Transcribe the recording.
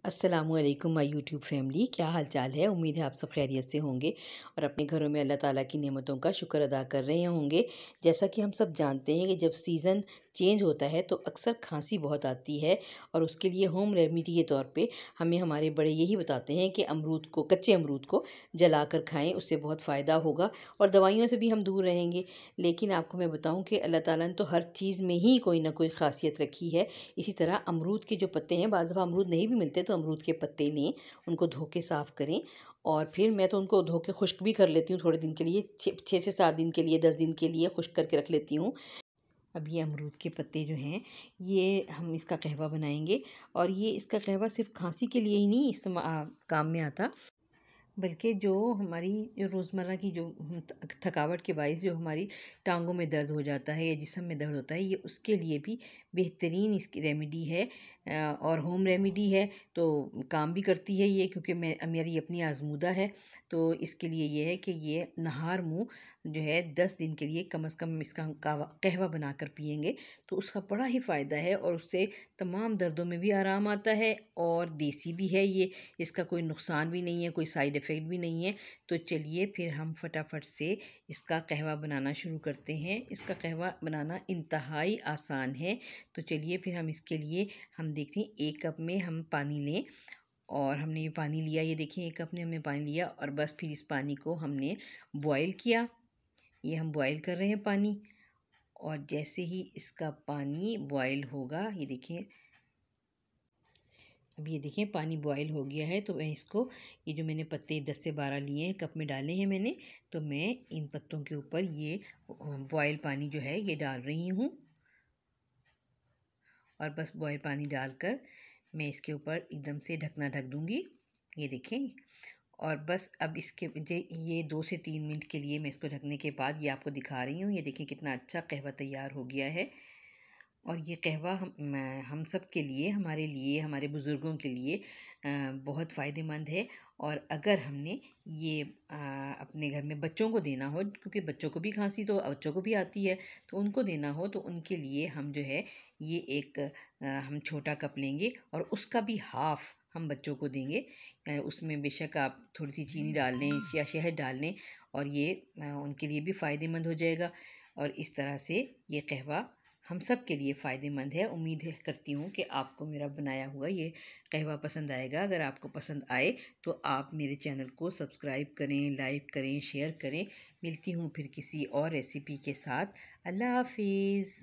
अस्सलामुअलैकुम my YouTube family, क्या हाल चाल है। उम्मीद है आप सब खैरियत से होंगे और अपने घरों में अल्लाह ताला की नेमतों का शुक्र अदा कर रहे होंगे। जैसा कि हम सब जानते हैं कि जब सीज़न चेंज होता है तो अक्सर खांसी बहुत आती है और उसके लिए होम रेमेडी के तौर पे हमें हमारे बड़े यही बताते हैं कि अमरूद को, कच्चे अमरूद को जला कर खाएँ, उससे बहुत फ़ायदा होगा और दवाइयों से भी हम दूर रहेंगे। लेकिन आपको मैं बताऊँ कि अल्लाह ताला ने तो हर चीज़ में ही कोई ना कोई ख़ासियत रखी है। इसी तरह अमरूद के जो पत्ते हैं, बाज़ दफ़ा अमरूद नहीं भी मिलते तो अमरूद के पत्ते लें, उनको धो के साफ़ करें और फिर मैं तो उनको धो के खुश्क भी कर लेती हूँ थोड़े दिन के लिए, 6 से 7 दिन के लिए, 10 दिन के लिए खुश्क करके रख लेती हूँ। अब ये अमरूद के पत्ते जो हैं, ये हम इसका कहवा बनाएंगे और ये इसका कहवा सिर्फ खांसी के लिए ही नहीं काम में आता, बल्कि जो हमारी जो रोज़मर्रा की जो थकावट के बायस जो हमारी टांगों में दर्द हो जाता है या जिस्म में दर्द होता है, ये उसके लिए भी बेहतरीन इसकी रेमेडी है और होम रेमेडी है। तो काम भी करती है ये, क्योंकि मेरी अपनी आजमूदा है। तो इसके लिए ये है कि ये नहार मुँह जो है 10 दिन के लिए कम से कम इसका कहवा बनाकर पिएंगे तो उसका बड़ा ही फ़ायदा है और उससे तमाम दर्दों में भी आराम आता है और देसी भी है ये, इसका कोई नुकसान भी नहीं है, कोई साइड इफ़ेक्ट भी नहीं है। तो चलिए फिर हम फटाफट से इसका कहवा बनाना शुरू करते हैं। इसका कहवा बनाना इंतहाई आसान है। तो चलिए फिर हम इसके लिए हम देखते हैं, 1 कप में हम पानी लें और हमने ये पानी लिया, ये देखिए 1 कप ने हमने पानी लिया और बस फिर इस पानी को हमने बॉयल किया। ये हम बॉयल कर रहे हैं पानी और जैसे ही इसका पानी बॉयल होगा, ये देखिए, अब ये देखें पानी बॉयल हो गया है। तो मैं इसको, ये जो मैंने पत्ते 10 से 12 लिए हैं, कप में डाले हैं मैंने, तो मैं इन पत्तों के ऊपर ये बॉयल पानी जो है ये डाल रही हूँ और बस बॉयल पानी डालकर मैं इसके ऊपर एकदम से ढकना ढक दूँगी। ये देखें, और बस अब इसके ये 2 से 3 मिनट के लिए मैं इसको ढकने के बाद ये आपको दिखा रही हूँ। ये देखिए कितना अच्छा कहवा तैयार हो गया है और ये कहवा हम सब के लिए, हमारे लिए, हमारे बुज़ुर्गों के लिए बहुत फ़ायदेमंद है। और अगर हमने ये अपने घर में बच्चों को देना हो, क्योंकि बच्चों को भी खांसी तो बच्चों को भी आती है, तो उनको देना हो तो उनके लिए हम जो है ये एक हम छोटा कप लेंगे और उसका भी हाफ़ हम बच्चों को देंगे। उसमें बेशक आप थोड़ी सी चीनी डाल लें या शहद डाल लें और ये उनके लिए भी फ़ायदेमंद हो जाएगा। और इस तरह से ये कहवा हम सब के लिए फ़ायदेमंद है। उम्मीद करती हूँ कि आपको मेरा बनाया हुआ ये कहवा पसंद आएगा। अगर आपको पसंद आए तो आप मेरे चैनल को सब्सक्राइब करें, लाइक करें, शेयर करें। मिलती हूँ फिर किसी और रेसिपी के साथ। अल्लाह हाफिज़।